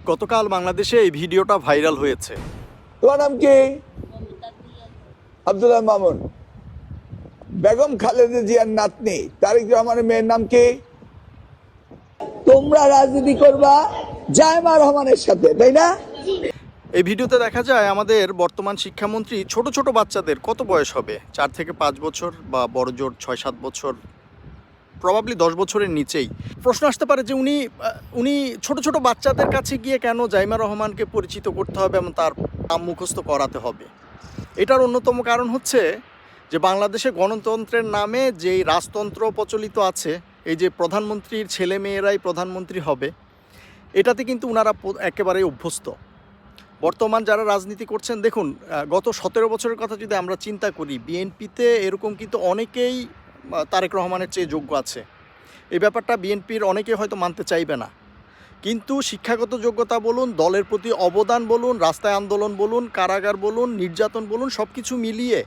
গতকাল বাংলাদেশে এই ভিডিওটা ভাইরাল হয়েছে। তোমার নাম কি? আব্দুল্লাহ মামুন। বেগম খালেদা জিয়ার নাতনি তারেক রহমানের মেয়ের নাম কি? তোমরা রাজনীতি করবা জায়মা রহমানের সাথে, তাই না? এই ভিডিওতে দেখা যায় আমাদের বর্তমান শিক্ষামন্ত্রী ছোট ছোট বাচ্চাদের, কত বয়স হবে, 4 থেকে 5 বছর বা বড় জোর 6-7 বছর, প্রবাবলি 10 বছরের নিচেই। প্রশ্ন আসতে পারে যে উনি ছোট ছোট বাচ্চাদের কাছে গিয়ে কেন জাইমা রহমানকে পরিচিত করতে হবে এবং তার নাম মুখস্থ করাতে হবে। এটার অন্যতম কারণ হচ্ছে যে বাংলাদেশে গণতন্ত্রের নামে যেই রাজতন্ত্র প্রচলিত আছে, এই যে প্রধানমন্ত্রীর ছেলে মেয়েরাই প্রধানমন্ত্রী হবে, এটাতে কিন্তু ওনারা একেবারেই অভ্যস্ত। বর্তমান যারা রাজনীতি করছেন, দেখুন গত 17 বছরের কথা যদি আমরা চিন্তা করি, বিএনপিতে এরকম কিন্তু অনেকেই তারেক রহমানের চেয়ে যোগ্য আছে। এই ব্যাপারটা বিএনপির অনেকে হয়তো মানতে চাইবে না, কিন্তু শিক্ষাগত যোগ্যতা বলুন, দলের প্রতি অবদান বলুন, রাস্তায় আন্দোলন বলুন, কারাগার বলুন, নির্যাতন বলুন, সব কিছু মিলিয়ে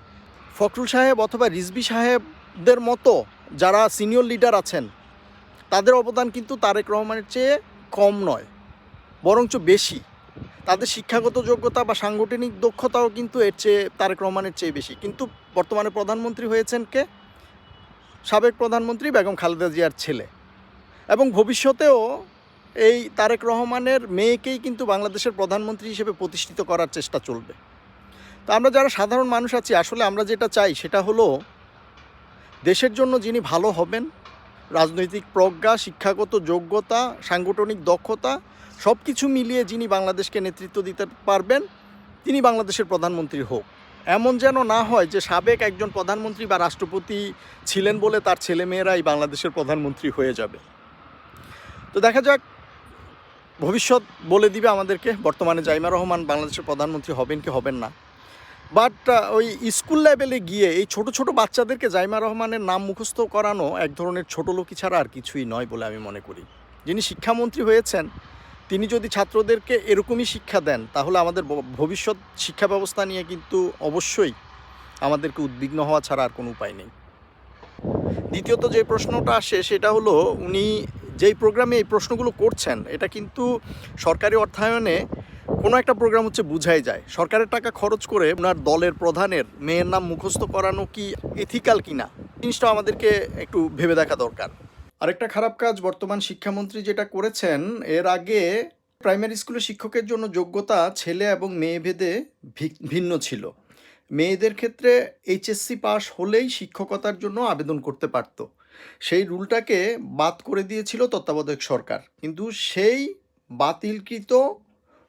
ফখরুল সাহেব অথবা রিজভী সাহেবদের মতো যারা সিনিয়র লিডার আছেন, তাদের অবদান কিন্তু তারেক রহমানের চেয়ে কম নয়, বরঞ্চ বেশি। তাদের শিক্ষাগত যোগ্যতা বা সাংগঠনিক দক্ষতাও কিন্তু এর চেয়ে তারেক রহমানের চেয়ে বেশি। কিন্তু বর্তমানে প্রধানমন্ত্রী হয়েছেন কে? সাবেক প্রধানমন্ত্রী বেগম খালেদা জিয়ার ছেলে, এবং ভবিষ্যতেও এই তারেক রহমানের মেয়েকেই কিন্তু বাংলাদেশের প্রধানমন্ত্রী হিসেবে প্রতিষ্ঠিত করার চেষ্টা চলবে। তো আমরা যারা সাধারণ মানুষ আছি, আসলে আমরা যেটা চাই সেটা হলো দেশের জন্য যিনি ভালো হবেন, রাজনৈতিক প্রজ্ঞা, শিক্ষাগত যোগ্যতা, সাংগঠনিক দক্ষতা সব কিছু মিলিয়ে যিনি বাংলাদেশকে নেতৃত্ব দিতে পারবেন, তিনি বাংলাদেশের প্রধানমন্ত্রী হোক। এমন যেন না হয় যে সাবেক একজন প্রধানমন্ত্রী বা রাষ্ট্রপতি ছিলেন বলে তার ছেলেমেয়েরাই বাংলাদেশের প্রধানমন্ত্রী হয়ে যাবে। তো দেখা যাক, ভবিষ্যৎ বলে দিবে আমাদেরকে বর্তমানে জাইমা রহমান বাংলাদেশের প্রধানমন্ত্রী হবেন কি হবেন না। বাট ওই স্কুল লেভেলে গিয়ে এই ছোট ছোট বাচ্চাদেরকে জাইমা রহমানের নাম মুখস্থ করানো এক ধরনের ছোটলোকি ছাড়া আর কিছুই নয় বলে আমি মনে করি। যিনি শিক্ষামন্ত্রী হয়েছেন, তিনি যদি ছাত্রদেরকে এরকমই শিক্ষা দেন, তাহলে আমাদের ভবিষ্যৎ শিক্ষা ব্যবস্থা নিয়ে কিন্তু অবশ্যই আমাদেরকে উদ্বিগ্ন হওয়া ছাড়া আর কোনো উপায় নেই। দ্বিতীয়ত যে প্রশ্নটা আসে সেটা হলো, উনি যেই প্রোগ্রামে এই প্রশ্নগুলো করছেন, এটা কিন্তু সরকারি অর্থায়নে কোনো একটা প্রোগ্রাম হচ্ছে বোঝাই যায়। সরকারের টাকা খরচ করে ওনার দলের প্রধানের মেয়ের নাম মুখস্থ করানো কি এথিক্যাল কিনা, জিনিসটা আমাদেরকে একটু ভেবে দেখা দরকার। আরেকটা খারাপ কাজ বর্তমান শিক্ষামন্ত্রী যেটা করেছেন, এর আগে প্রাইমারি স্কুলের শিক্ষকের জন্য যোগ্যতা ছেলে এবং মেয়ে ভেদে ভিন্ন ছিল। মেয়েদের ক্ষেত্রে এইচএসসি পাস হলেই শিক্ষকতার জন্য আবেদন করতে পারত। সেই রুলটাকে বাদ করে দিয়েছিল তত্ত্বাবধায়ক সরকার, কিন্তু সেই বাতিলকৃত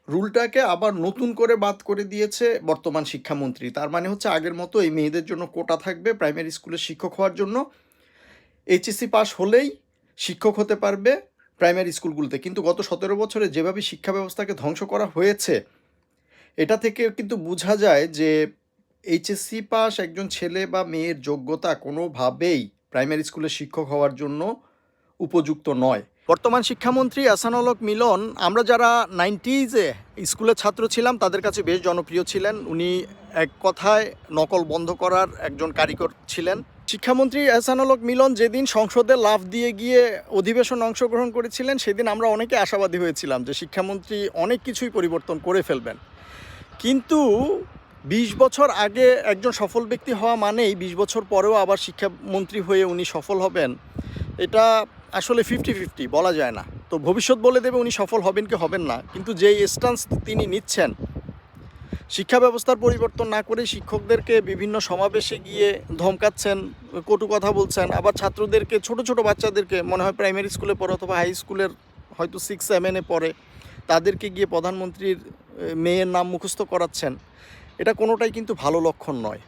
রুলটাকে আবার নতুন করে বাদ করে দিয়েছে বর্তমান শিক্ষামন্ত্রী। তার মানে হচ্ছে আগের মতো এই মেয়েদের জন্য কোটা থাকবে প্রাইমারি স্কুলের শিক্ষক হওয়ার জন্য। এইচএসসি পাস হলেই শিক্ষক হতে পারবে প্রাইমারি স্কুলগুলোতে। কিন্তু গত 17 বছরে যেভাবে শিক্ষা ব্যবস্থাকে ধ্বংস করা হয়েছে, এটা থেকে কিন্তু বোঝা যায় যে এইচএসসি পাস একজন ছেলে বা মেয়ের যোগ্যতা কোনোভাবেই প্রাইমারি স্কুলের শিক্ষক হওয়ার জন্য উপযুক্ত নয়। বর্তমান শিক্ষামন্ত্রী আহসানুল হক মিলন, আমরা যারা 90s-এ স্কুলের ছাত্র ছিলাম তাদের কাছে বেশ জনপ্রিয় ছিলেন। উনি এক কথায় নকল বন্ধ করার একজন কারিগর ছিলেন। শিক্ষামন্ত্রী আহসানুল হক মিলন যেদিন সংসদে লাফ দিয়ে গিয়ে অধিবেশনে অংশগ্রহণ করেছিলেন, সেদিন আমরা অনেকে আশাবাদী হয়েছিলাম যে শিক্ষামন্ত্রী অনেক কিছুই পরিবর্তন করে ফেলবেন। কিন্তু 20 বছর আগে একজন সফল ব্যক্তি হওয়া মানেই 20 বছর পরেও আবার শিক্ষামন্ত্রী হয়ে উনি সফল হবেন, এটা আসলে 50-50 বলা যায় না। তো ভবিষ্যৎ বলে দেবে উনি সফল হবেন কি হবেন না। কিন্তু যেই স্ট্যান্স তিনি নিচ্ছেন, শিক্ষা ব্যবস্থার পরিবর্তন না করে শিক্ষকদেরকে বিভিন্ন সমাবেশে গিয়ে ধমকাচ্ছেন, কটু কথা বলছেন, আবার ছাত্রদেরকে, ছোট ছোট বাচ্চাদেরকে, মনে হয় প্রাইমারি স্কুলে পড়ে অথবা হাই স্কুলের হয়তো 6-7-এ পড়ে, তাদেরকে গিয়ে প্রধানমন্ত্রীর মেয়ের নাম মুখস্থ করাচ্ছেন। এটা কোনোটাই কিন্তু ভালো লক্ষণ নয়।